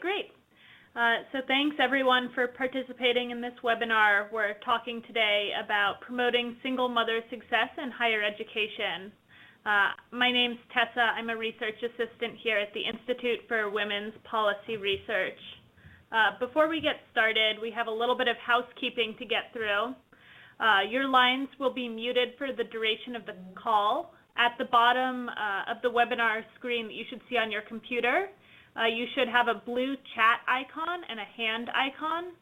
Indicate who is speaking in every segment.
Speaker 1: great. So thanks everyone for participating in this webinar. We're talking today about promoting single mother success in higher education. My name's Tessa. I'm a research assistant here at the Institute for Women's Policy Research. Before we get started, we have a little bit of housekeeping to get through. Your lines will be muted for the duration of the call. At the bottom of the webinar screen that you should see on your computer, you should have a blue chat icon and a hand icon.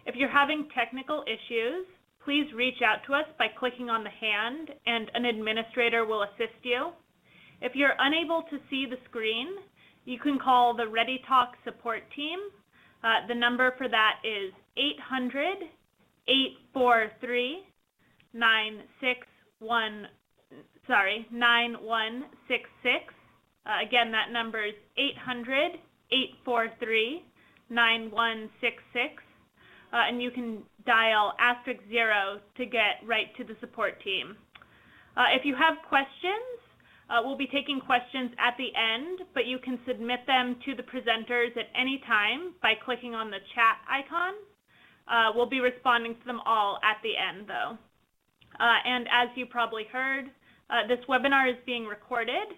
Speaker 1: If you're having technical issues, please reach out to us by clicking on the hand and an administrator will assist you. If you're unable to see the screen, you can call the ReadyTalk support team. The number for that is 9166. Again, that number is 800-843-9166, and you can dial *0 to get right to the support team. If you have questions, we'll be taking questions at the end, but you can submit them to the presenters at any time by clicking on the chat icon. We'll be responding to them all at the end, though. And as you probably heard, this webinar is being recorded.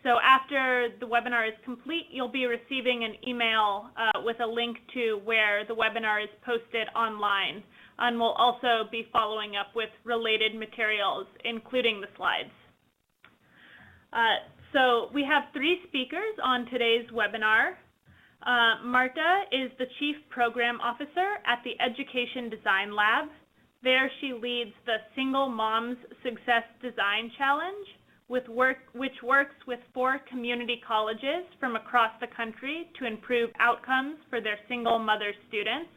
Speaker 1: So after the webinar is complete, you'll be receiving an email with a link to where the webinar is posted online. And we'll also be following up with related materials, including the slides. So we have 3 speakers on today's webinar. Marta is the Chief Program Officer at the Education Design Lab. There she leads the Single Moms Success Design Challenge, which works with 4 community colleges from across the country to improve outcomes for their single mother students.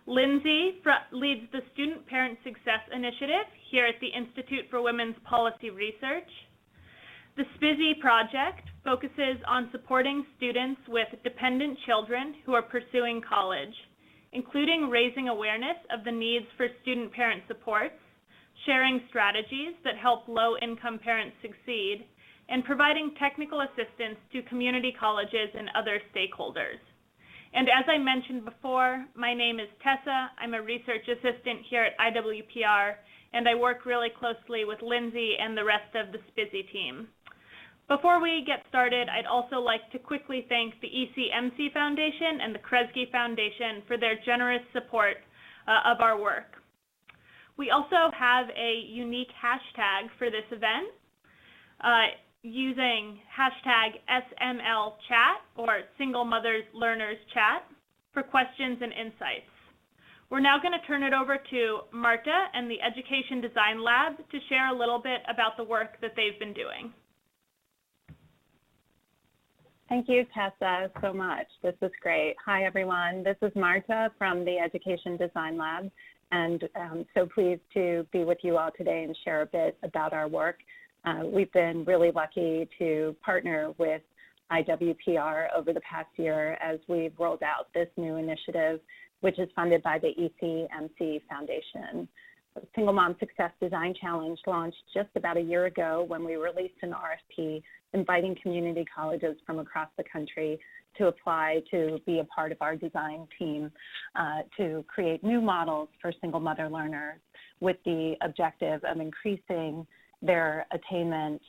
Speaker 1: Lindsay leads the Student Parent Success Initiative here at the Institute for Women's Policy Research. The SPIZY project focuses on supporting students with dependent children who are pursuing college, including raising awareness of the needs for student parent supports, sharing strategies that help low-income parents succeed, and providing technical assistance to community colleges and other stakeholders. And as I mentioned before, my name is Tessa. I'm a research assistant here at IWPR, and I work really closely with Lindsay and the rest of the SPIZY team. Before we get started, I'd also like to quickly thank the ECMC Foundation and the Kresge Foundation for their generous support of our work. We also have a unique hashtag for this event using hashtag SMLChat or Single Mothers Learners Chat for questions and insights. We're now going to turn it over to Marta and the Education Design Lab to share a little bit about the work that they've been doing.
Speaker 2: Thank you, Tessa, so much. This is great. Hi, everyone. This is Marta from the Education Design Lab, and I'm so pleased to be with you all today and share a bit about our work. We've been really lucky to partner with IWPR over the past year as we've rolled out this new initiative, which is funded by the ECMC Foundation. The Single Mom Success Design Challenge launched just about a year ago when we released an RFP inviting community colleges from across the country to apply to be a part of our design team to create new models for single mother learners with the objective of increasing their attainment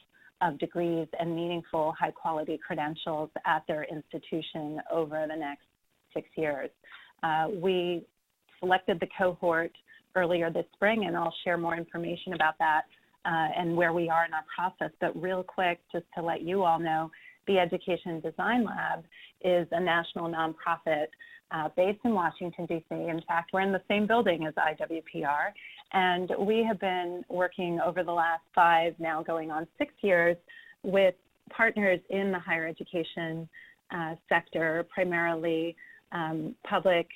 Speaker 2: of degrees and meaningful high-quality credentials at their institution over the next 6 years. We selected the cohort earlier this spring, and I'll share more information about that and where we are in our process. But real quick, just to let you all know, the Education Design Lab is a national nonprofit based in Washington, D.C. In fact, we're in the same building as IWPR, and we have been working over the last 5, now going on 6 years, with partners in the higher education sector, primarily public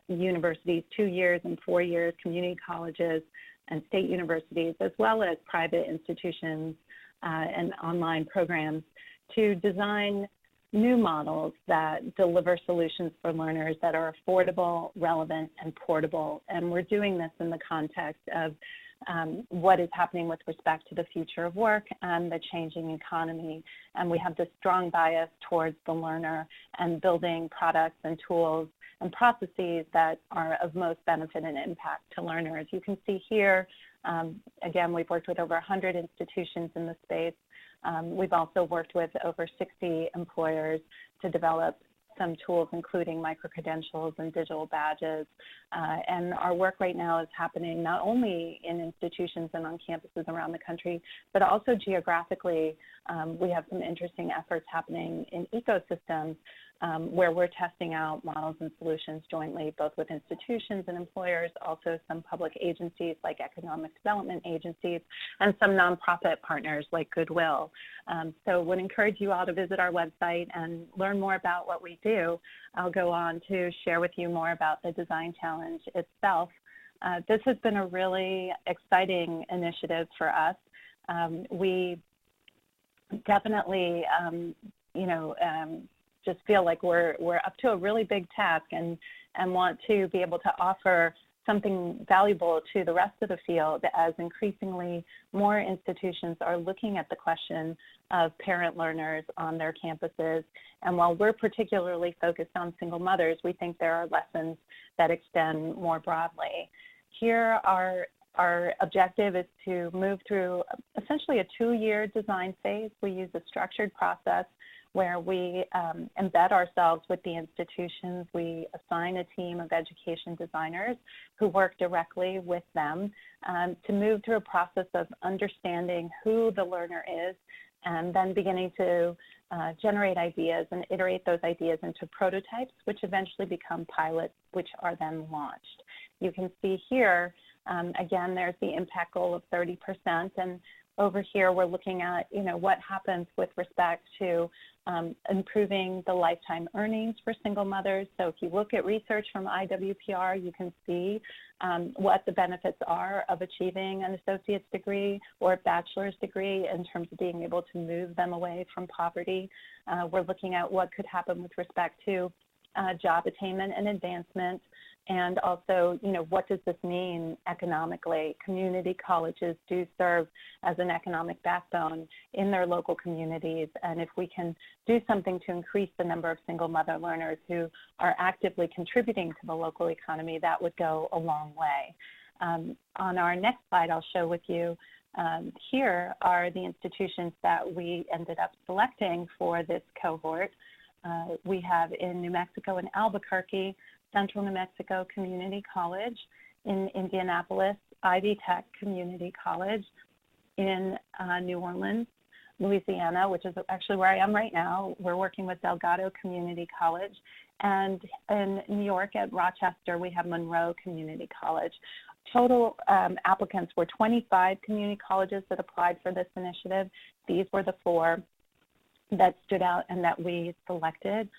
Speaker 2: universities, 2 years and 4 years, community colleges and state universities, as well as private institutions and online programs, to design new models that deliver solutions for learners that are affordable, relevant, and portable. And we're doing this in the context of what is happening with respect to the future of work and the changing economy. And we have this strong bias towards the learner and building products and tools and processes that are of most benefit and impact to learners. You can see here, again, we've worked with over 100 institutions in the space. We've also worked with over 60 employers to develop some tools, including micro-credentials and digital badges. And our work right now is happening not only in institutions and on campuses around the country, but also geographically. We have some interesting efforts happening in ecosystems where we're testing out models and solutions jointly, both with institutions and employers, also some public agencies like economic development agencies, and some nonprofit partners like Goodwill. So would encourage you all to visit our website and learn more about what we do. I'll go on to share with you more about the Design Challenge itself. This has been a really exciting initiative for us. We definitely, just feel like we're up to a really big task and want to be able to offer something valuable to the rest of the field as increasingly more institutions are looking at the question of parent learners on their campuses. And while we're particularly focused on single mothers, we think there are lessons that extend more broadly. Here, our objective is to move through essentially a 2-year design phase. We use a structured process where we embed ourselves with the institutions. We assign a team of education designers who work directly with them to move through a process of understanding who the learner is and then beginning to generate ideas and iterate those ideas into prototypes, which eventually become pilots, which are then launched. You can see here, again, there's the impact goal of 30%, and over here we're looking at, what happens with respect to improving the lifetime earnings for single mothers. So if you look at research from IWPR, you can see what the benefits are of achieving an associate's degree or a bachelor's degree in terms of being able to move them away from poverty. We're looking at what could happen with respect to job attainment and advancement. And also, what does this mean economically? Community colleges do serve as an economic backbone in their local communities. And if we can do something to increase the number of single mother learners who are actively contributing to the local economy, that would go a long way. On our next slide, I'll show with you, here are the institutions that we ended up selecting for this cohort. We have in New Mexico and Albuquerque, Central New Mexico Community College, in Indianapolis, Ivy Tech Community College, in New Orleans, Louisiana, which is actually where I am right now. We're working with Delgado Community College, and in New York at Rochester, we have Monroe Community College. Total applicants were 25 community colleges that applied for this initiative. These were the 4 that stood out and that we selected.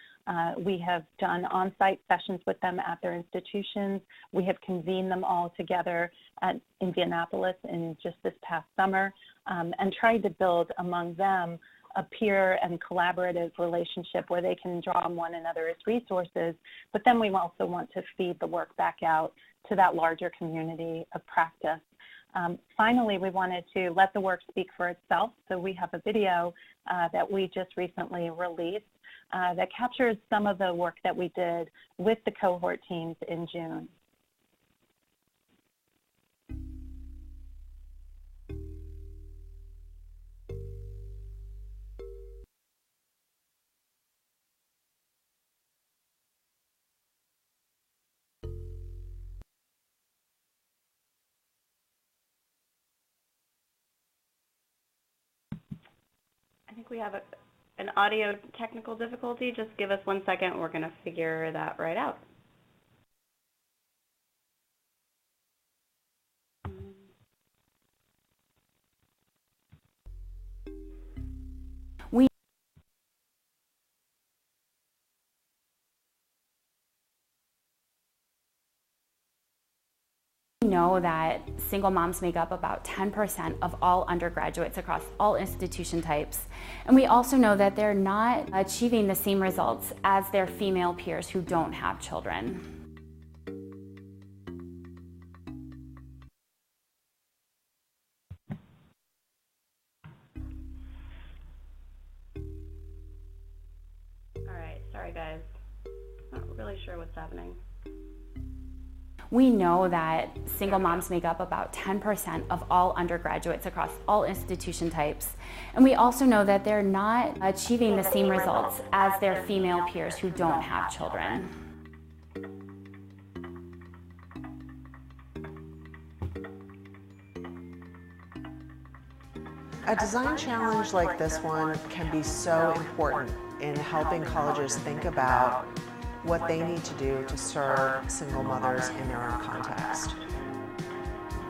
Speaker 2: We have done on-site sessions with them at their institutions. We have convened them all together at Indianapolis in just this past summer and tried to build among them a peer and collaborative relationship where they can draw on one another as resources, but then we also want to feed the work back out to that larger community of practice. Finally, we wanted to let the work speak for itself, so we have a video that we just recently released that captures some of the work that we did with the cohort teams in June.
Speaker 3: I think we have an audio technical difficulty. Just give us 1 second. We're going to figure that right out. We know that single moms make up about 10% of all undergraduates across all institution types. And we also know that they're not achieving the same results as their female peers who don't have children.
Speaker 4: Sorry guys, not really sure what's happening.
Speaker 3: We know that single moms make up about 10% of all undergraduates across all institution types. And we also know that they're not achieving the same results as their female peers who don't have children.
Speaker 5: A design challenge like this one can be so important in helping colleges think about what they need to do to serve single mothers in their own context.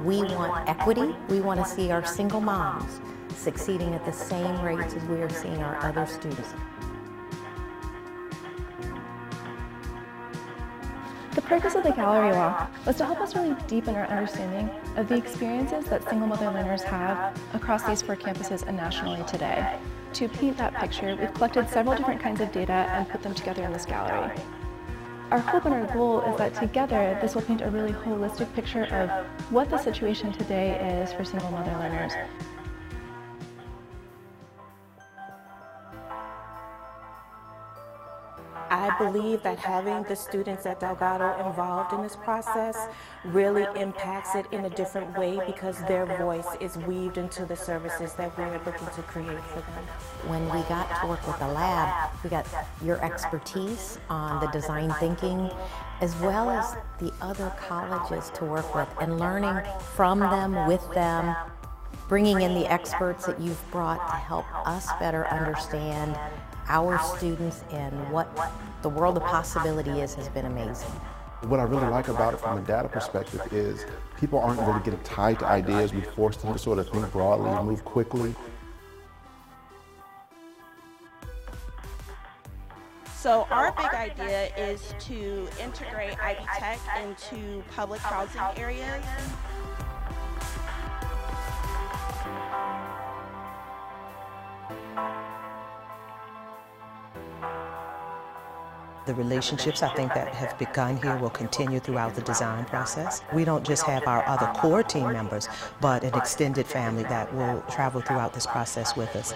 Speaker 6: We want equity. We want to see our single moms succeeding at the same rates as we are seeing our other students.
Speaker 7: The purpose of the gallery walk was to help us really deepen our understanding of the experiences that single mother learners have across these 4 campuses and nationally today. To paint that picture, we've collected several different kinds of data and put them together in this gallery. Our hope and our goal is that together this will paint a really holistic picture of what the situation today is for single mother learners.
Speaker 8: I believe that having the students at Delgado involved in this process really impacts it in a different way because their voice is weaved into the services that we're looking to create for them.
Speaker 6: When we got to work with the lab, we got your expertise on the design thinking, as well as the other colleges to work with and learning from them, with them, bringing in the experts that you've brought to help us better understand our students and what the world of possibility is has been amazing.
Speaker 9: What I really like about it from a data perspective is people aren't really getting tied to ideas. We force them to sort of think broadly and move quickly.
Speaker 10: So our big idea is to integrate Ivy Tech into public housing areas.
Speaker 11: The relationships I think that have begun here will continue throughout the design process. We don't just have our other core team members, but an extended family that will travel throughout this process with us.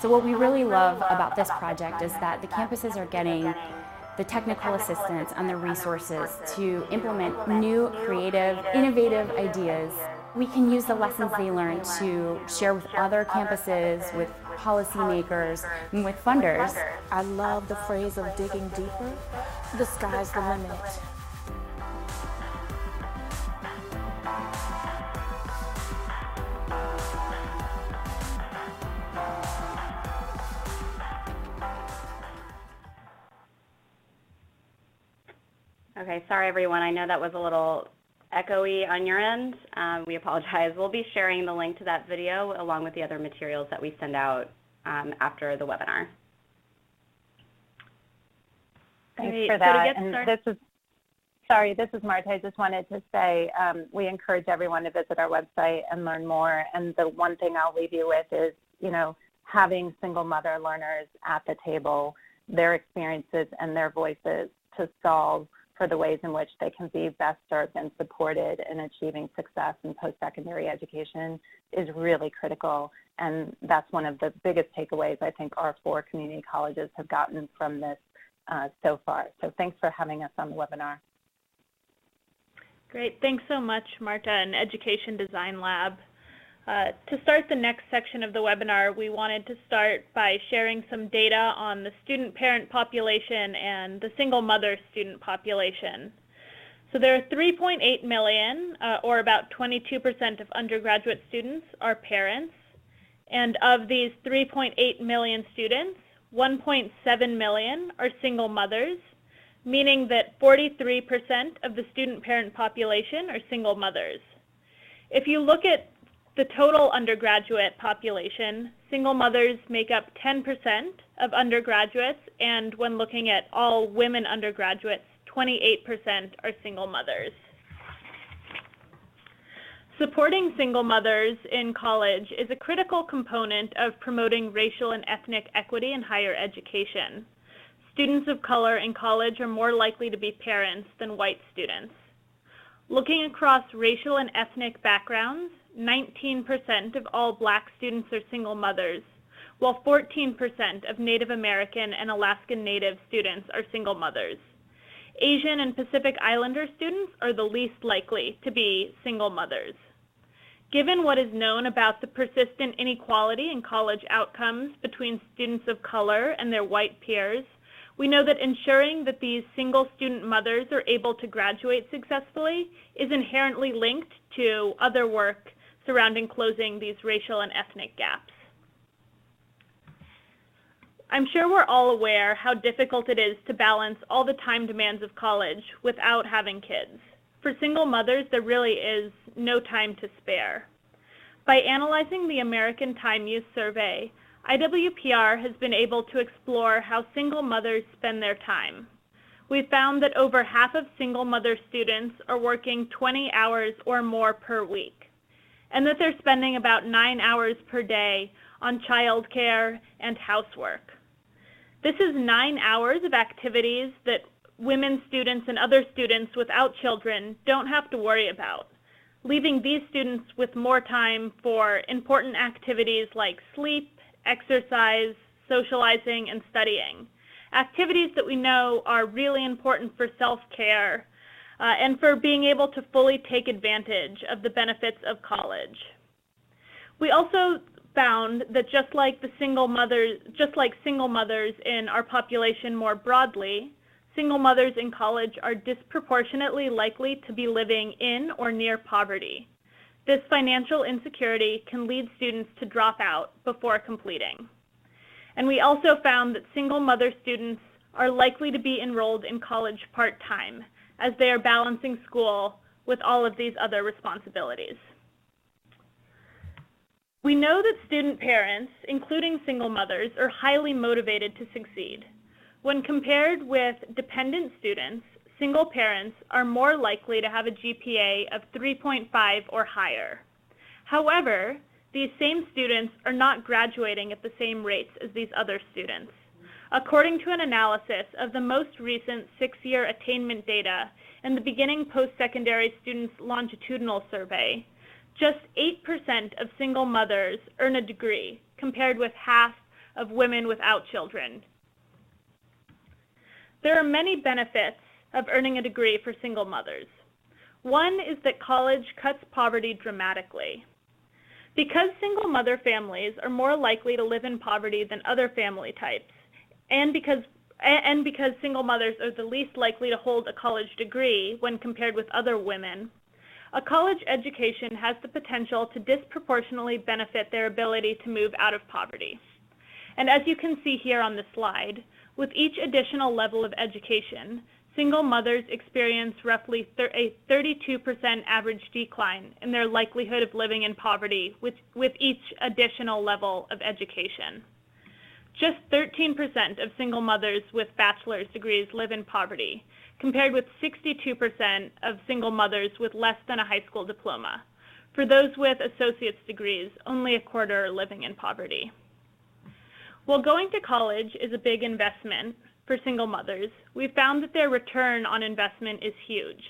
Speaker 3: So what we really love about this project is that the campuses are getting the technical assistance and the resources to implement new, creative, innovative ideas. We can use the lessons they learn to share with other campuses, with policymakers, and with funders.
Speaker 8: I love the phrase of digging deeper. The sky's the limit.
Speaker 4: Okay, sorry everyone, I know that was a little echoey on your end. We apologize. We'll be sharing the link to that video along with the other materials that we send out after the webinar.
Speaker 2: Thanks for that. And this is Marta. I just wanted to say we encourage everyone to visit our website and learn more. And the one thing I'll leave you with is, having single mother learners at the table, their experiences and their voices to solve for the ways in which they can be best served and supported in achieving success in post-secondary education is really critical. And that's one of the biggest takeaways I think our 4 community colleges have gotten from this so far. So thanks for having us on the webinar.
Speaker 1: Great. Thanks so much, Marta and Education Design Lab. To start the next section of the webinar, we wanted to start by sharing some data on the student-parent population and the single mother student population. So there are 3.8 million, or about 22% of undergraduate students are parents. And of these 3.8 million students, 1.7 million are single mothers, meaning that 43% of the student-parent population are single mothers. If you look at the total undergraduate population, single mothers make up 10% of undergraduates, and when looking at all women undergraduates, 28% are single mothers. Supporting single mothers in college is a critical component of promoting racial and ethnic equity in higher education. Students of color in college are more likely to be parents than white students. Looking across racial and ethnic backgrounds, 19% of all Black students are single mothers, while 14% of Native American and Alaskan Native students are single mothers. Asian and Pacific Islander students are the least likely to be single mothers. Given what is known about the persistent inequality in college outcomes between students of color and their white peers, we know that ensuring that these single student mothers are able to graduate successfully is inherently linked to other work surrounding closing these racial and ethnic gaps. I'm sure we're all aware how difficult it is to balance all the time demands of college without having kids. For single mothers, there really is no time to spare. By analyzing the American Time Use Survey, IWPR has been able to explore how single mothers spend their time. We've found that over half of single mother students are working 20 hours or more per week, and that they're spending about 9 hours per day on childcare and housework. This is 9 hours of activities that women students and other students without children don't have to worry about, leaving these students with more time for important activities like sleep, exercise, socializing, and studying, activities that we know are really important for self-care and for being able to fully take advantage of the benefits of college. We also found that just like single mothers in our population more broadly, single mothers in college are disproportionately likely to be living in or near poverty. This financial insecurity can lead students to drop out before completing. And we also found that single mother students are likely to be enrolled in college part-time as they are balancing school with all of these other responsibilities. We know that student parents, including single mothers, are highly motivated to succeed. When compared with dependent students, single parents are more likely to have a GPA of 3.5 or higher. However, these same students are not graduating at the same rates as these other students. According to an analysis of the most recent 6-year attainment data in the Beginning Post-Secondary Students Longitudinal Survey, just 8% of single mothers earn a degree, compared with half of women without children. There are many benefits of earning a degree for single mothers. One is that college cuts poverty dramatically. Because single mother families are more likely to live in poverty than other family types, and because single mothers are the least likely to hold a college degree when compared with other women, a college education has the potential to disproportionately benefit their ability to move out of poverty. And as you can see here on the slide, with each additional level of education, single mothers experience roughly a 32% average decline in their likelihood of living in poverty with each additional level of education. Just 13% of single mothers with bachelor's degrees live in poverty, compared with 62% of single mothers with less than a high school diploma. For those with associate's degrees, only a quarter are living in poverty. While going to college is a big investment for single mothers, we've found that their return on investment is huge.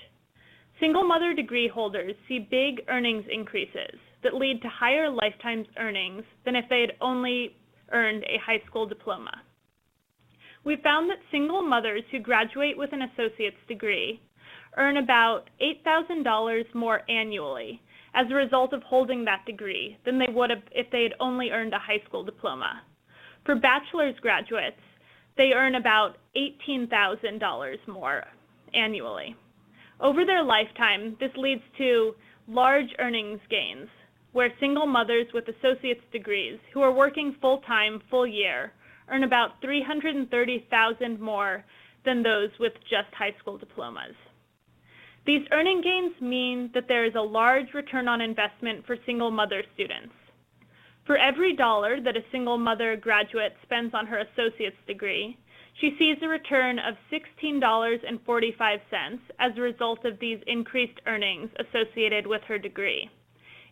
Speaker 1: Single mother degree holders see big earnings increases that lead to higher lifetime earnings than if they had only earned a high school diploma. We found that single mothers who graduate with an associate's degree earn about $8,000 more annually as a result of holding that degree than they would have if they had only earned a high school diploma. For bachelor's graduates, they earn about $18,000 more annually. Over their lifetime, this leads to large earnings gains, where single mothers with associate's degrees who are working full-time, full year, earn about $330,000 more than those with just high school diplomas. These earning gains mean that there is a large return on investment for single mother students. For every dollar that a single mother graduate spends on her associate's degree, she sees a return of $16.45 as a result of these increased earnings associated with her degree.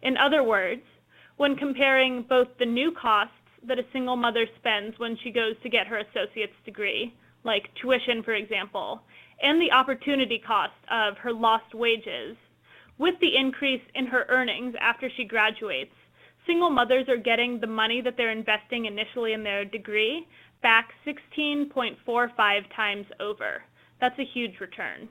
Speaker 1: In other words, when comparing both the new costs that a single mother spends when she goes to get her associate's degree, like tuition, for example, and the opportunity cost of her lost wages, with the increase in her earnings after she graduates, single mothers are getting the money that they're investing initially in their degree back 16.45 times over. That's a huge return.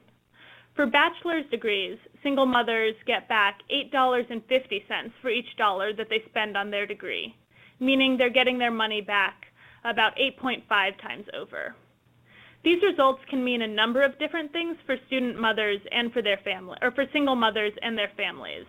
Speaker 1: For bachelor's degrees, single mothers get back $8.50 for each dollar that they spend on their degree, meaning they're getting their money back about 8.5 times over. These results can mean a number of different things for student mothers and for their family, or for single mothers and their families,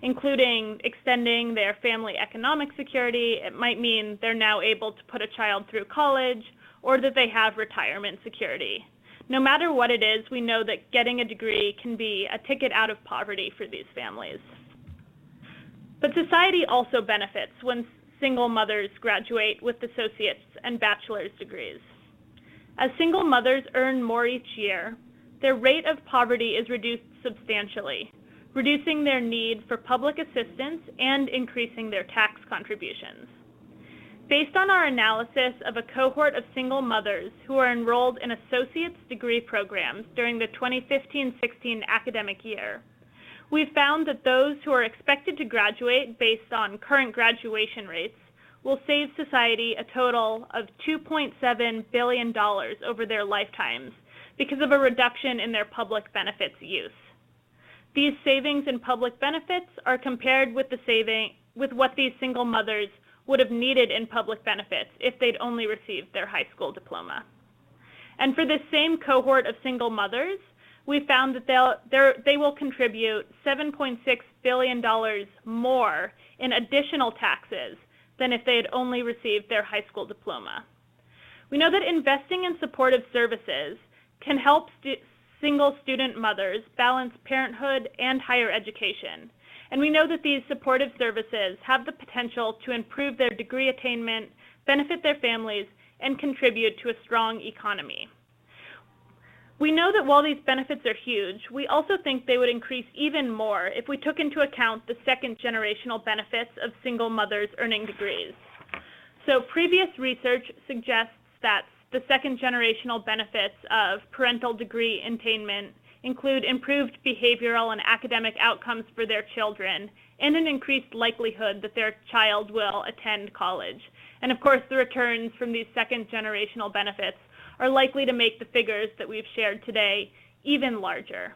Speaker 1: including extending their family economic security. It might mean they're now able to put a child through college, or that they have retirement security. No matter what it is, we know that getting a degree can be a ticket out of poverty for these families. But society also benefits when single mothers graduate with associate's and bachelor's degrees. As single mothers earn more each year, their rate of poverty is reduced substantially, reducing their need for public assistance and increasing their tax contributions. Based on our analysis of a cohort of single mothers who are enrolled in associate's degree programs during the 2015-16 academic year, we've found that those who are expected to graduate based on current graduation rates will save society a total of $2.7 billion over their lifetimes because of a reduction in their public benefits use. These savings in public benefits are compared with what these single mothers would have needed in public benefits if they'd only received their high school diploma. And for this same cohort of single mothers, we found that they will contribute $7.6 billion more in additional taxes than if they had only received their high school diploma. We know that investing in supportive services can help single student mothers balance parenthood and higher education. And we know that these supportive services have the potential to improve their degree attainment, benefit their families, and contribute to a strong economy. We know that while these benefits are huge, we also think they would increase even more if we took into account the second generational benefits of single mothers earning degrees. So previous research suggests that the second generational benefits of parental degree attainment include improved behavioral and academic outcomes for their children and an increased likelihood that their child will attend college. And of course, the returns from these second generational benefits are likely to make the figures that we've shared today even larger.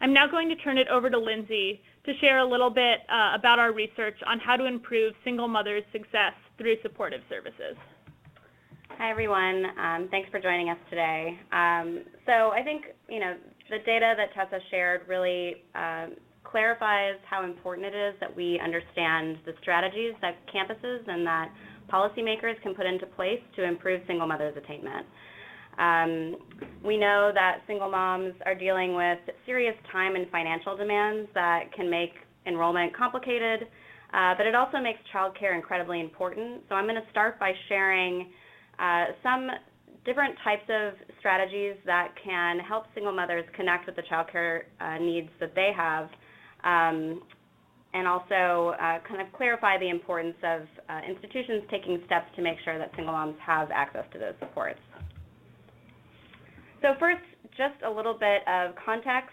Speaker 1: I'm now going to turn it over to Lindsay to share a little bit about our research on how to improve single mothers' success through supportive services.
Speaker 4: Hi, everyone. Thanks for joining us today. So I think, the data that Tessa shared really clarifies how important it is that we understand the strategies that campuses and that policymakers can put into place to improve single mothers' attainment. We know that single moms are dealing with serious time and financial demands that can make enrollment complicated, but it also makes childcare incredibly important. So I'm going to start by sharing some different types of strategies that can help single mothers connect with the childcare needs that they have, and also kind of clarify the importance of institutions taking steps to make sure that single moms have access to those supports. So first, just a little bit of context.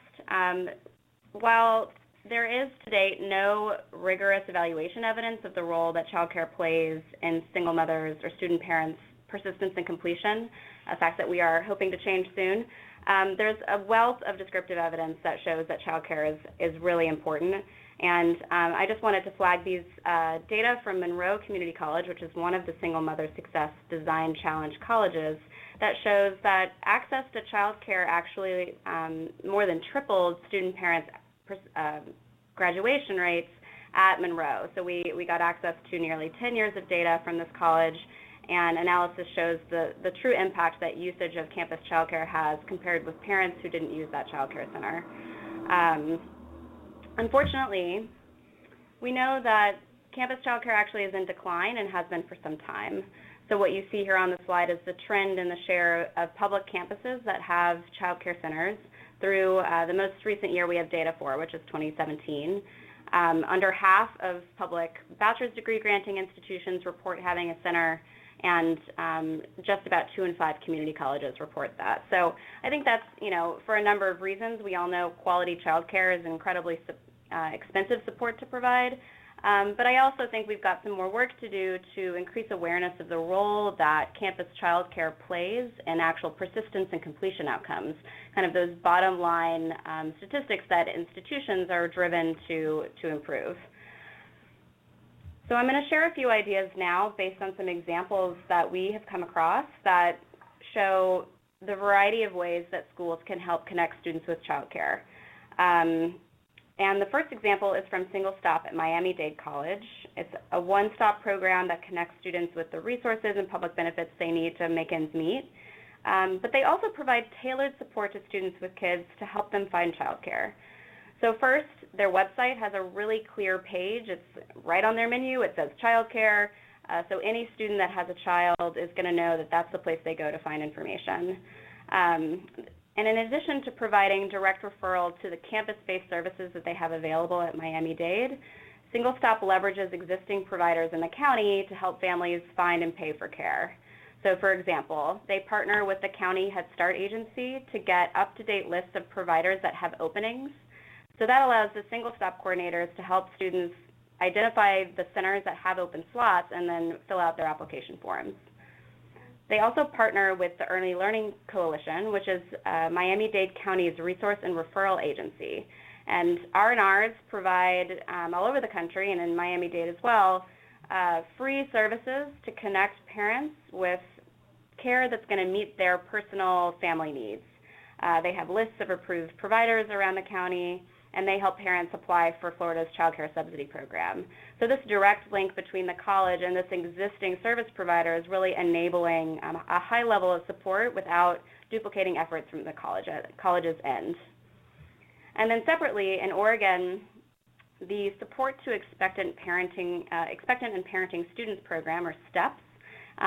Speaker 4: While there is to date no rigorous evaluation evidence of the role that childcare plays in single mothers or student parents' persistence and completion, a fact that we are hoping to change soon, there's a wealth of descriptive evidence that shows that childcare is really important. And I just wanted to flag these data from Monroe Community College, which is one of the Single Mother Success Design Challenge colleges, that shows that access to childcare actually more than tripled student parents' graduation rates at Monroe. So we got access to nearly 10 years of data from this college, and analysis shows the true impact that usage of campus childcare has compared with parents who didn't use that childcare center. Unfortunately, we know that campus childcare actually is in decline and has been for some time. So what you see here on the slide is the trend in the share of public campuses that have childcare centers through the most recent year we have data for, which is 2017. Under half of public bachelor's degree granting institutions report having a center, and just about 2 in 5 community colleges report that. So I think that's, for a number of reasons. We all know quality childcare is an incredibly expensive support to provide, But I also think we've got some more work to do to increase awareness of the role that campus childcare plays in actual persistence and completion outcomes, kind of those bottom line statistics that institutions are driven to improve. So I'm going to share a few ideas now based on some examples that we have come across that show the variety of ways that schools can help connect students with childcare. And the first example is from Single Stop at Miami-Dade College. It's a one-stop program that connects students with the resources and public benefits they need to make ends meet. But they also provide tailored support to students with kids to help them find childcare. So first, their website has a really clear page. It's right on their menu. It says childcare. So any student that has a child is going to know that that's the place they go to find information. And in addition to providing direct referral to the campus-based services that they have available at Miami-Dade, Single Stop leverages existing providers in the county to help families find and pay for care. So for example, they partner with the county Head Start agency to get up-to-date lists of providers that have openings. So that allows the Single Stop coordinators to help students identify the centers that have open slots and then fill out their application forms. They also partner with the Early Learning Coalition, which is Miami-Dade County's resource and referral agency. And R&Rs provide all over the country and in Miami-Dade as well, free services to connect parents with care that's going to meet their personal family needs. They have lists of approved providers around the county, and they help parents apply for Florida's Child Care Subsidy Program. So this direct link between the college and this existing service provider is really enabling a high level of support without duplicating efforts from the college's end. And then separately, in Oregon, the Support to Expectant and Parenting Students Program, or STEPS,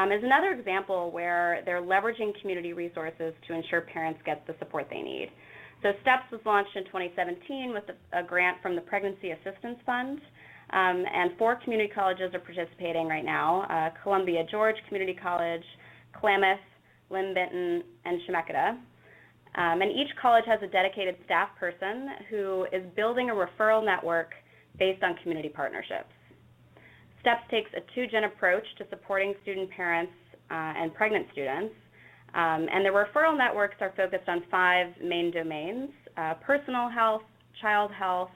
Speaker 4: is another example where they're leveraging community resources to ensure parents get the support they need. So STEPS was launched in 2017 with a grant from the Pregnancy Assistance Fund, and 4 community colleges are participating right now, Columbia George Community College, Klamath, Lynn-Benton, and Chemeketa. And each college has a dedicated staff person who is building a referral network based on community partnerships. STEPS takes a 2-gen approach to supporting student parents and pregnant students. And the referral networks are focused on 5 main domains: personal health, child health,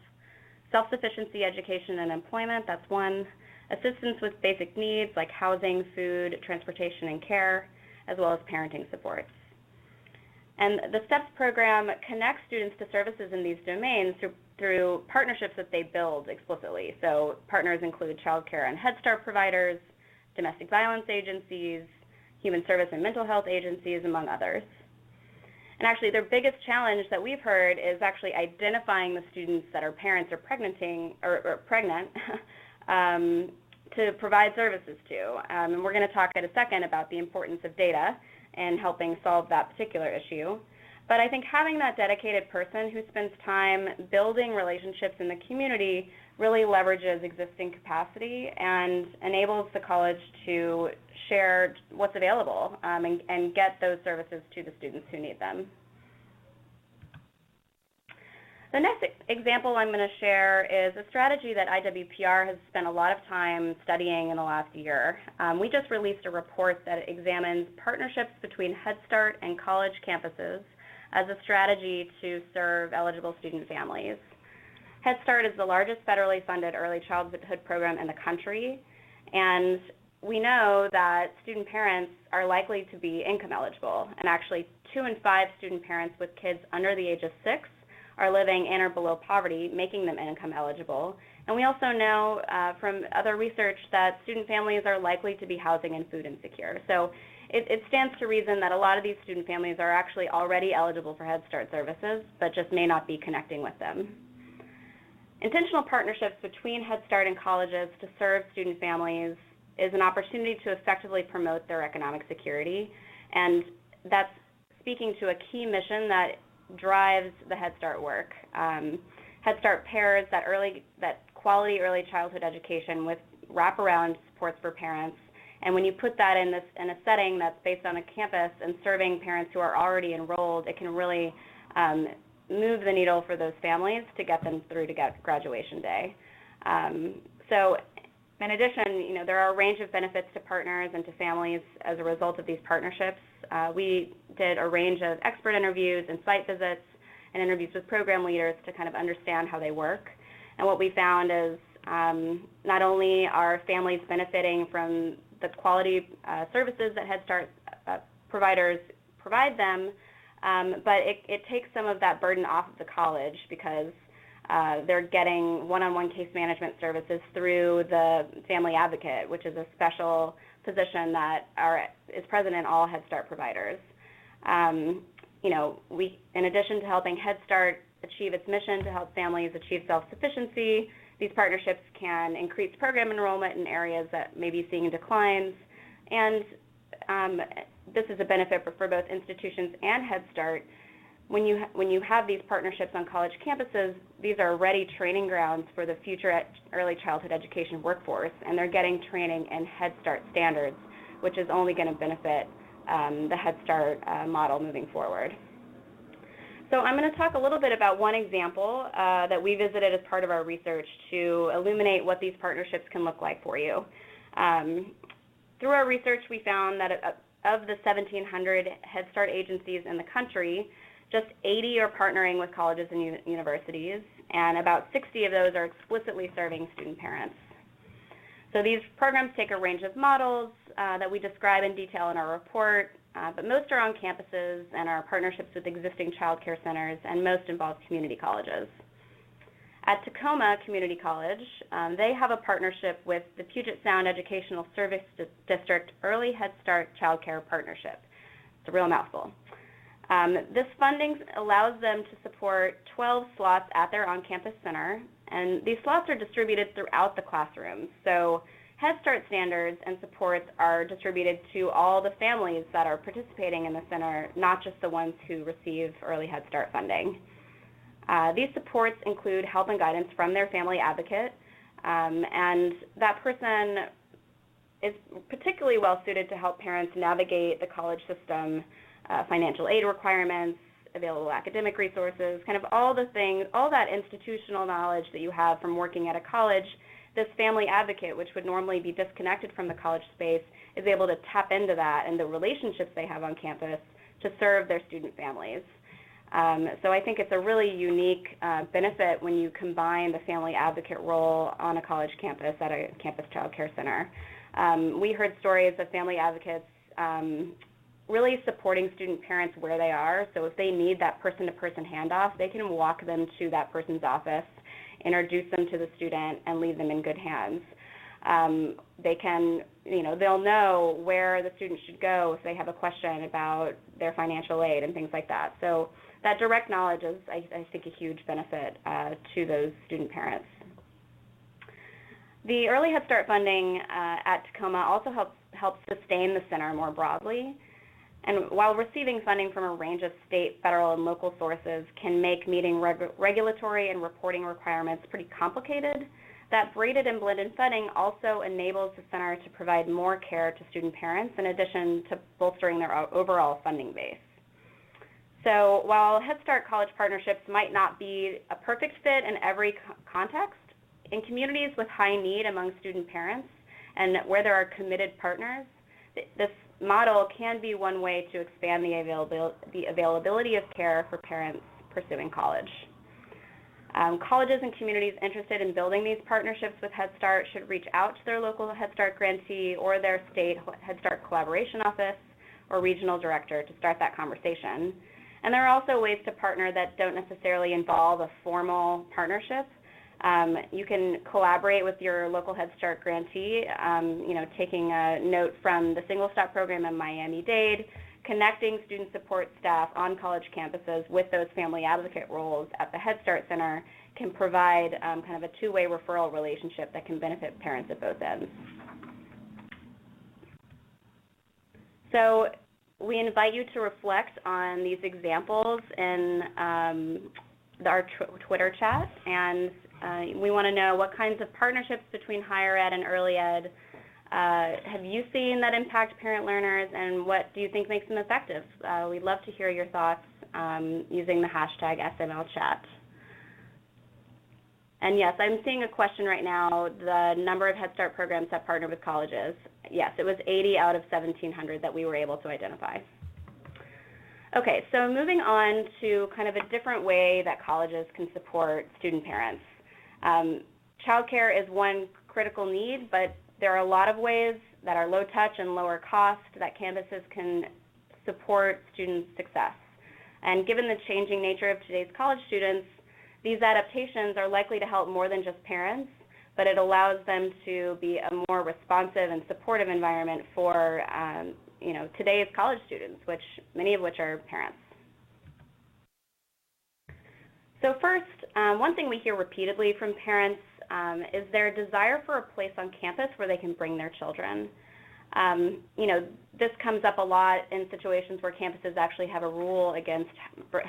Speaker 4: self-sufficiency, education, and employment, that's 1, assistance with basic needs like housing, food, transportation, and care, as well as parenting supports. And the STEPS program connects students to services in these domains through partnerships that they build explicitly. So partners include child care and Head Start providers, domestic violence agencies, human service and mental health agencies, among others. And actually, their biggest challenge that we've heard is actually identifying the students that are parents or pregnant to provide services to. And we're going to talk in a second about the importance of data and helping solve that particular issue. But I think having that dedicated person who spends time building relationships in the community really leverages existing capacity and enables the college to share what's available and get those services to the students who need them. The next example I'm going to share is a strategy that IWPR has spent a lot of time studying in the last year. We just released a report that examines partnerships between Head Start and college campuses as a strategy to serve eligible student families. Head Start is the largest federally funded early childhood program in the country, and we know that student parents are likely to be income eligible, and actually 2 in 5 student parents with kids under the age of 6 are living in or below poverty, making them income eligible. And we also know from other research that student families are likely to be housing and food insecure. So it stands to reason that a lot of these student families are actually already eligible for Head Start services, but just may not be connecting with them. Intentional partnerships between Head Start and colleges to serve student families is an opportunity to effectively promote their economic security, and that's speaking to a key mission that drives the Head Start work. Head Start pairs that quality early childhood education with wraparound supports for parents, and when you put that in a setting that's based on a campus and serving parents who are already enrolled, it can really move the needle for those families to get them through to graduation day. So in addition, there are a range of benefits to partners and to families as a result of these partnerships. We did a range of expert interviews and site visits and interviews with program leaders to kind of understand how they work. And what we found is not only are families benefiting from the quality services that Head Start providers provide them, but it takes some of that burden off of the college because they're getting one-on-one case management services through the family advocate, which is a special position that is present in all Head Start providers. In addition to helping Head Start achieve its mission to help families achieve self-sufficiency, these partnerships can increase program enrollment in areas that may be seeing declines, and this is a benefit for both institutions and Head Start. When you have these partnerships on college campuses, these are ready training grounds for the future early childhood education workforce, and they're getting training in Head Start standards, which is only going to benefit the Head Start model moving forward. So I'm going to talk a little bit about one example that we visited as part of our research to illuminate what these partnerships can look like for you. Through our research, we found that of the 1,700 Head Start agencies in the country, just 80 are partnering with colleges and universities, and about 60 of those are explicitly serving student parents. So these programs take a range of models that we describe in detail in our report, but most are on campuses and are partnerships with existing child care centers, and most involve community colleges. At TACOMA Community College, they have a partnership with the Puget Sound Educational Service District Early Head Start Child Care Partnership. It's a real mouthful. This funding allows them to support 12 slots at their on-campus center, and these slots are distributed throughout the classroom. So Head Start standards and supports are distributed to all the families that are participating in the center, not just the ones who receive early Head Start funding. These supports include help and guidance from their family advocate, and that person is particularly well suited to help parents navigate the college system, financial aid requirements, available academic resources, kind of all the things, all that institutional knowledge that you have from working at a college. This family advocate, which would normally be disconnected from the college space, is able to tap into that and the relationships they have on campus to serve their student families. So I think it's a really unique benefit when you combine the family advocate role on a college campus at a campus child care center. We heard stories of family advocates really supporting student parents where they are. So if they need that person-to-person handoff, they can walk them to that person's office, introduce them to the student, and leave them in good hands. They can, they'll know where the student should go if they have a question about their financial aid and things like that. So that direct knowledge is, I think, a huge benefit to those student parents. The Early Head Start funding at TACOMA also helps sustain the center more broadly. And while receiving funding from a range of state, federal, and local sources can make meeting regulatory and reporting requirements pretty complicated, that braided and blended funding also enables the center to provide more care to student parents in addition to bolstering their overall funding base. So while Head Start college partnerships might not be a perfect fit in every context, in communities with high need among student parents and where there are committed partners, this model can be one way to expand the availability of care for parents pursuing college. Colleges and communities interested in building these partnerships with Head Start should reach out to their local Head Start grantee or their state Head Start collaboration office or regional director to start that conversation. And there are also ways to partner that don't necessarily involve a formal partnership. You can collaborate with your local Head Start grantee, taking a note from the Single Stop program in Miami-Dade, connecting student support staff on college campuses with those family advocate roles at the Head Start Center can provide kind of a two-way referral relationship that can benefit parents at both ends. So we invite you to reflect on these examples in our Twitter chat, and we want to know what kinds of partnerships between higher ed and early ed have you seen that impact parent learners, and what do you think makes them effective? We'd love to hear your thoughts using the hashtag SMLchat. And yes, I'm seeing a question right now, the number of Head Start programs that partner with colleges. Yes, it was 80 out of 1,700 that we were able to identify. Okay, so moving on to kind of a different way that colleges can support student parents. Childcare is one critical need, but there are a lot of ways that are low touch and lower cost that campuses can support student success. And given the changing nature of today's college students, these adaptations are likely to help more than just parents, but it allows them to be a more responsive and supportive environment for today's college students, many of which are parents. So first, one thing we hear repeatedly from parents is their desire for a place on campus where they can bring their children. This comes up a lot in situations where campuses actually have a rule against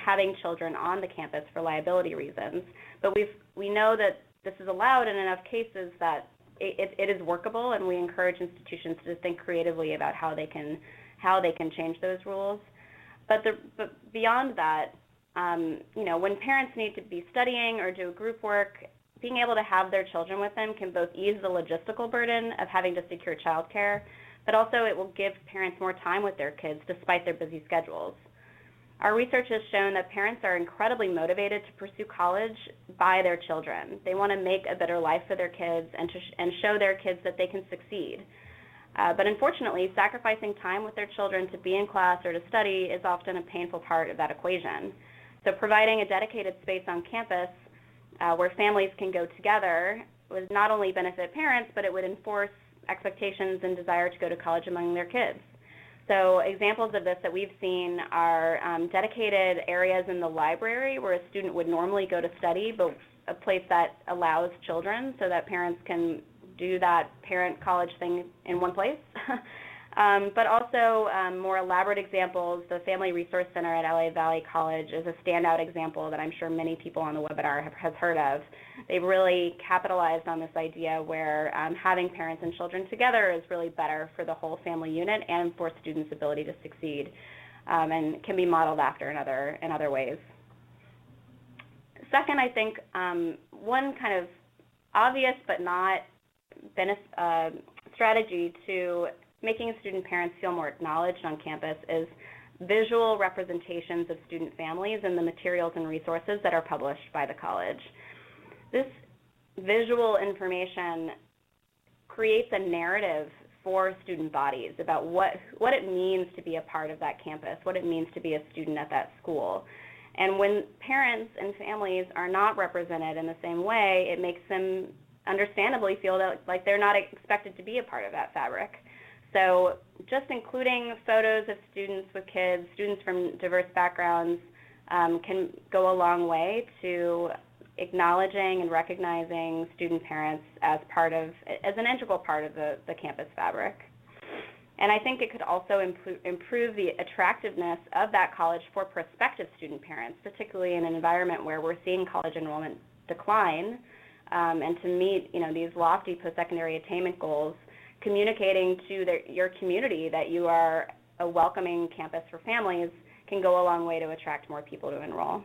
Speaker 4: having children on the campus for liability reasons. But we know that this is allowed in enough cases that it is workable, and we encourage institutions to think creatively about how they can change those rules. But beyond that, when parents need to be studying or do group work, being able to have their children with them can both ease the logistical burden of having to secure childcare, but also it will give parents more time with their kids despite their busy schedules. Our research has shown that parents are incredibly motivated to pursue college by their children. They want to make a better life for their kids and show their kids that they can succeed. But unfortunately, sacrificing time with their children to be in class or to study is often a painful part of that equation. So providing a dedicated space on campus where families can go together would not only benefit parents, but it would enforce expectations and desire to go to college among their kids. So examples of this that we've seen are dedicated areas in the library where a student would normally go to study, but a place that allows children so that parents can do that parent-college thing in one place. But also more elaborate examples, the Family Resource Center at LA Valley College is a standout example that I'm sure many people on the webinar have heard of. They've really capitalized on this idea where having parents and children together is really better for the whole family unit and for students' ability to succeed, and can be modeled after in other ways. Second, I think one kind of obvious but not strategy to making student parents feel more acknowledged on campus is visual representations of student families and the materials and resources that are published by the college. This visual information creates a narrative for student bodies about what it means to be a part of that campus, what it means to be a student at that school. And when parents and families are not represented in the same way, it makes them understandably feel like they're not expected to be a part of that fabric. So just including photos of students with kids, students from diverse backgrounds, can go a long way to acknowledging and recognizing student parents as an integral part of the campus fabric. And I think it could also improve the attractiveness of that college for prospective student parents, particularly in an environment where we're seeing college enrollment decline, and to meet these lofty post-secondary attainment goals. Communicating to your community that you are a welcoming campus for families can go a long way to attract more people to enroll.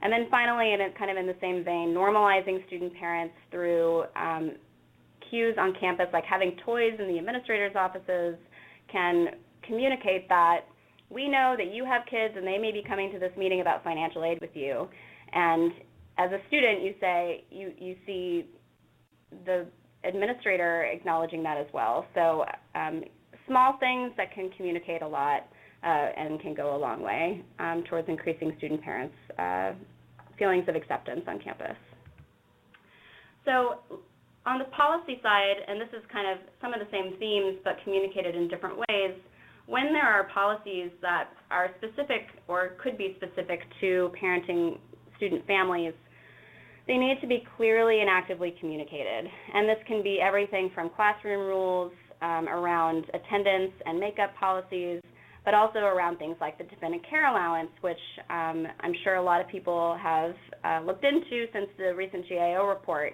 Speaker 4: And then finally, and kind of in the same vein, normalizing student parents through cues on campus, like having toys in the administrators' offices, can communicate that we know that you have kids and they may be coming to this meeting about financial aid with you. And as a student, you see the administrator acknowledging that as well. So small things that can communicate a lot and can go a long way towards increasing student parents' feelings of acceptance on campus. So on the policy side, and this is kind of some of the same themes but communicated in different ways, when there are policies that are specific or could be specific to parenting student families, they need to be clearly and actively communicated. And this can be everything from classroom rules around attendance and makeup policies, but also around things like the dependent care allowance, which I'm sure a lot of people have looked into since the recent GAO report.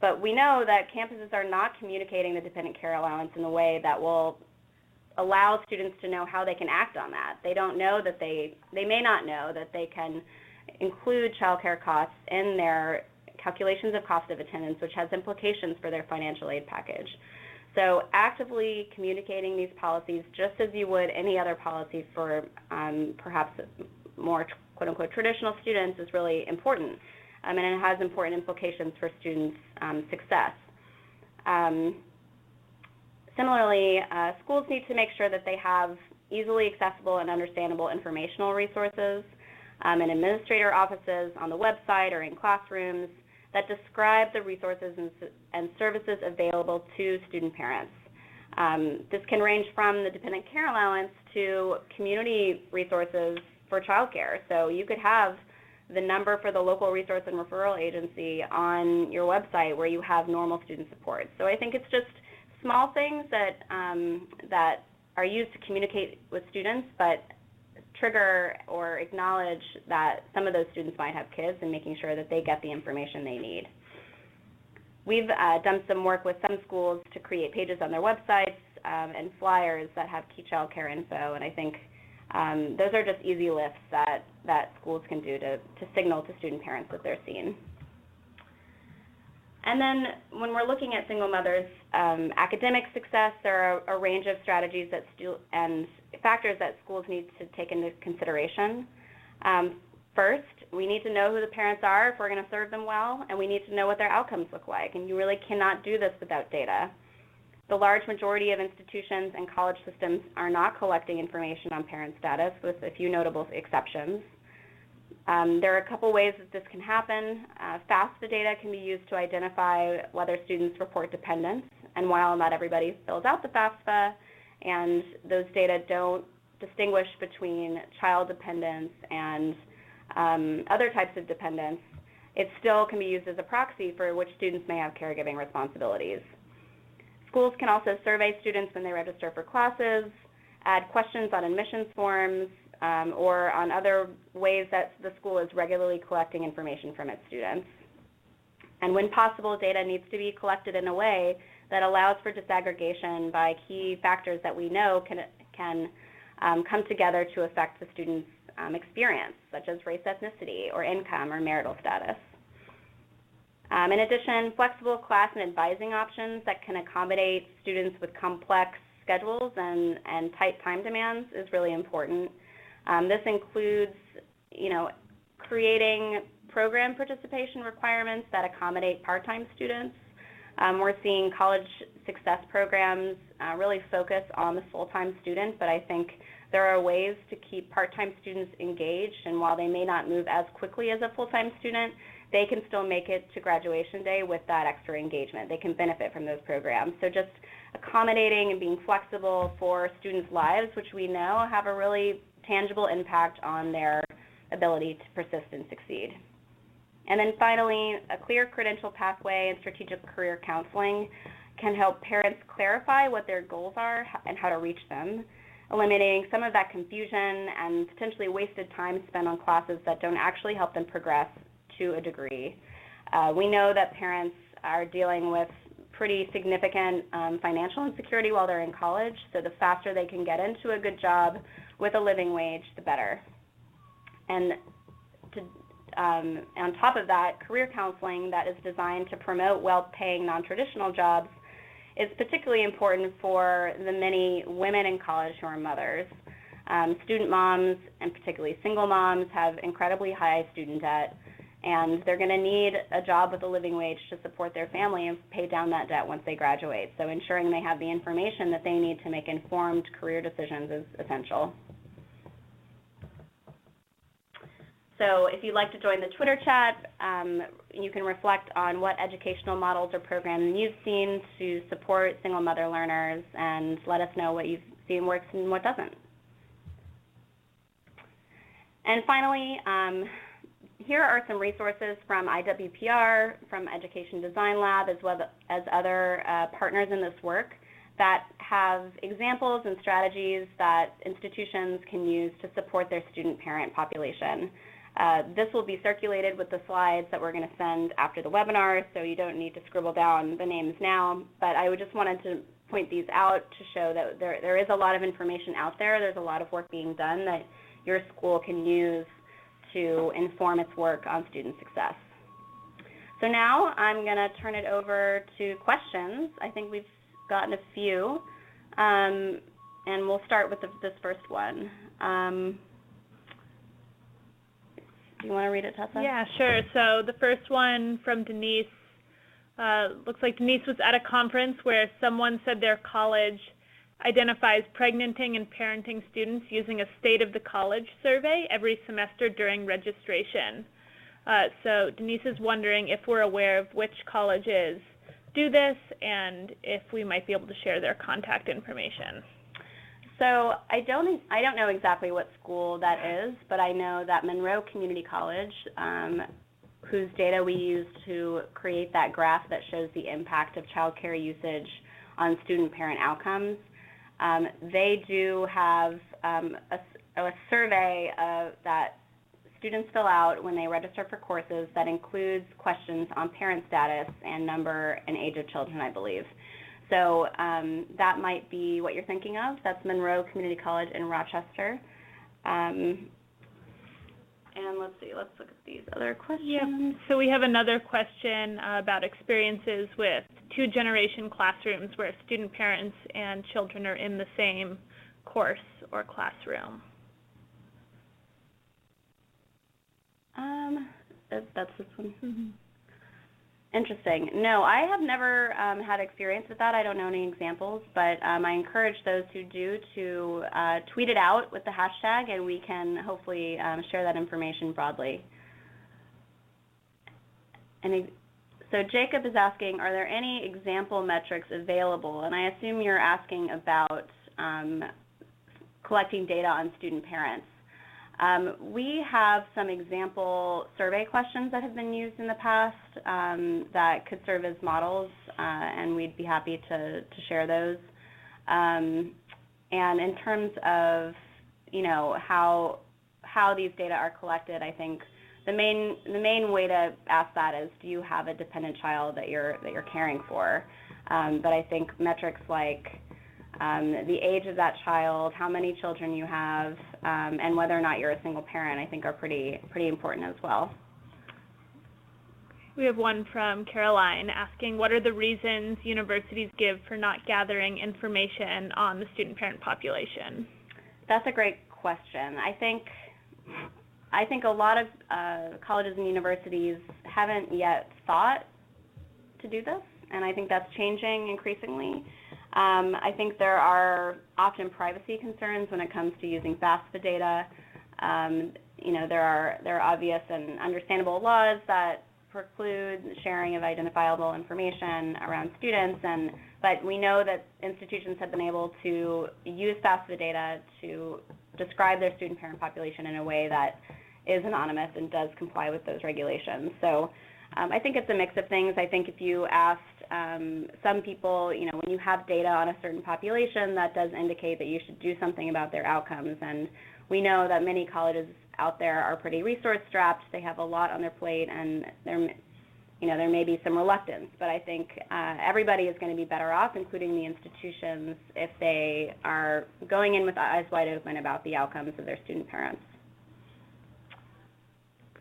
Speaker 4: But we know that campuses are not communicating the dependent care allowance in a way that will allow students to know how they can act on that. They don't know that they may not know that they can include childcare costs in their calculations of cost of attendance, which has implications for their financial aid package. So actively communicating these policies just as you would any other policy for perhaps more quote-unquote traditional students is really important, and it has important implications for students' success. Similarly, schools need to make sure that they have easily accessible and understandable informational resources in administrator offices, on the website, or in classrooms that describe the resources and services available to student parents. This can range from the dependent care allowance to community resources for childcare. So you could have the number for the local resource and referral agency on your website where you have normal student support. So I think it's just small things that, that are used to communicate with students, but trigger or acknowledge that some of those students might have kids and making sure that they get the information they need. We've done some work with some schools to create pages on their websites and flyers that have key child care info, and I think those are just easy lifts that schools can do to signal to student parents that they're seen. And then when we're looking at single mothers' academic success, there are a range of strategies and factors that schools need to take into consideration. First, we need to know who the parents are if we're going to serve them well, and we need to know what their outcomes look like, and you really cannot do this without data. The large majority of institutions and college systems are not collecting information on parent status, with a few notable exceptions. There are a couple ways that this can happen. FAFSA data can be used to identify whether students report dependence, and while not everybody fills out the FAFSA, and those data don't distinguish between child dependence and other types of dependence, it still can be used as a proxy for which students may have caregiving responsibilities. Schools can also survey students when they register for classes, add questions on admissions forms, or on other ways that the school is regularly collecting information from its students. And when possible, data needs to be collected in a way that allows for disaggregation by key factors that we know can come together to affect the student's experience, such as race, ethnicity, or income, or marital status. In addition, flexible class and advising options that can accommodate students with complex schedules and tight time demands is really important. This includes, creating program participation requirements that accommodate part-time students. We're seeing college success programs really focus on the full-time student, but I think there are ways to keep part-time students engaged, and while they may not move as quickly as a full-time student, they can still make it to graduation day with that extra engagement. They can benefit from those programs. So just accommodating and being flexible for students' lives, which we know have a really tangible impact on their ability to persist and succeed. And then finally, a clear credential pathway and strategic career counseling can help parents clarify what their goals are and how to reach them, eliminating some of that confusion and potentially wasted time spent on classes that don't actually help them progress to a degree. We know that parents are dealing with pretty significant financial insecurity while they're in college, so the faster they can get into a good job with a living wage, the better. And on top of that, career counseling that is designed to promote well-paying non-traditional jobs is particularly important for the many women in college who are mothers. Student moms, and particularly single moms, have incredibly high student debt, and they're going to need a job with a living wage to support their family and pay down that debt once they graduate. So ensuring they have the information that they need to make informed career decisions is essential. So if you'd like to join the Twitter chat, you can reflect on what educational models or programs you've seen to support single mother learners, and let us know what you've seen works and what doesn't. And finally, here are some resources from IWPR, from Education Design Lab, as well as other partners in this work that have examples and strategies that institutions can use to support their student parent population. This will be circulated with the slides that we're going to send after the webinar, so you don't need to scribble down the names now, but I just wanted to point these out to show that there is a lot of information out there. There's a lot of work being done that your school can use to inform its work on student success. So now I'm going to turn it over to questions. I think we've gotten a few, and we'll start with this first one. Do you want to read it, Tessa?
Speaker 1: Yeah, sure. So the first one from Denise, looks like Denise was at a conference where someone said their college identifies pregnanting and parenting students using a State of the College survey every semester during registration. So Denise is wondering if we're aware of which colleges do this and if we might be able to share their contact information.
Speaker 4: So I don't know exactly what school that is, but I know that Monroe Community College, whose data we used to create that graph that shows the impact of child care usage on student-parent outcomes, they do have a survey that students fill out when they register for courses that includes questions on parent status and number and age of children, I believe. So that might be what you're thinking of. That's Monroe Community College in Rochester. And let's see, let's look at these other questions.
Speaker 1: Yeah. So we have another question about experiences with two-generation classrooms where student parents and children are in the same course or classroom.
Speaker 4: That's this one. Mm-hmm. Interesting. No, I have never had experience with that. I don't know any examples, but I encourage those who do to tweet it out with the hashtag, and we can hopefully share that information broadly. So Jacob is asking, are there any example metrics available? And I assume you're asking about collecting data on student parents. We have some example survey questions that have been used in the past that could serve as models, and we'd be happy to share those. And in terms of, how these data are collected, I think the main way to ask that is, do you have a dependent child that you're caring for? But I think metrics like the age of that child, how many children you have, and whether or not you're a single parent, I think are pretty important as well.
Speaker 1: We have one from Caroline asking, what are the reasons universities give for not gathering information on the student-parent population?
Speaker 4: That's a great question. I think a lot of colleges and universities haven't yet thought to do this, and I think that's changing increasingly. I think there are often privacy concerns when it comes to using FAFSA data. There are obvious and understandable laws that preclude sharing of identifiable information around students, but we know that institutions have been able to use FAFSA data to describe their student-parent population in a way that is anonymous and does comply with those regulations. So I think it's a mix of things. I think if you asked some people, when you have data on a certain population, that does indicate that you should do something about their outcomes. And we know that many colleges out there are pretty resource-strapped. They have a lot on their plate, and there may be some reluctance. But I think everybody is going to be better off, including the institutions, if they are going in with eyes wide open about the outcomes of their student parents.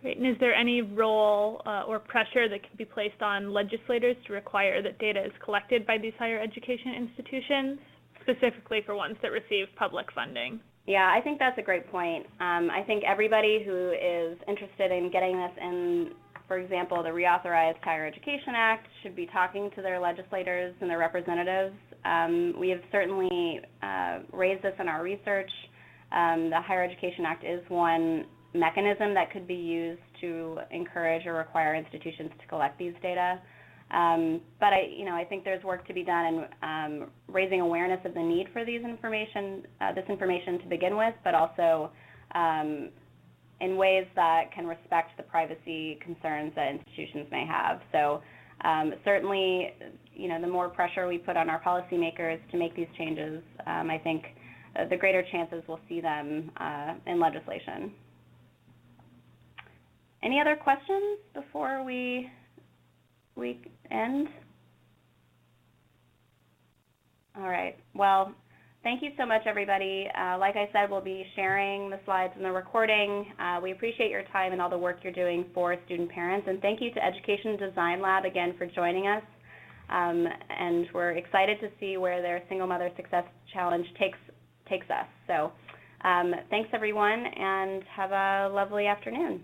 Speaker 1: Great. And is there any role or pressure that can be placed on legislators to require that data is collected by these higher education institutions, specifically for ones that receive public funding?
Speaker 4: Yeah, I think that's a great point. I think everybody who is interested in getting this in, for example, the Reauthorized Higher Education Act, should be talking to their legislators and their representatives. We have certainly raised this in our research. The Higher Education Act is one mechanism that could be used to encourage or require institutions to collect these data. But I think there's work to be done in raising awareness of the need for this information to begin with, but also in ways that can respect the privacy concerns that institutions may have. So certainly, the more pressure we put on our policymakers to make these changes, I think the greater chances we'll see them in legislation. Any other questions before we end? All right. Well, Thank you so much, everybody. Like I said, we'll be sharing the slides and the recording. We appreciate your time and all the work you're doing for student parents. And thank you to Education Design Lab again for joining us. And we're excited to see where their Single Mother Success Challenge takes us. So thanks, everyone, and have a lovely afternoon.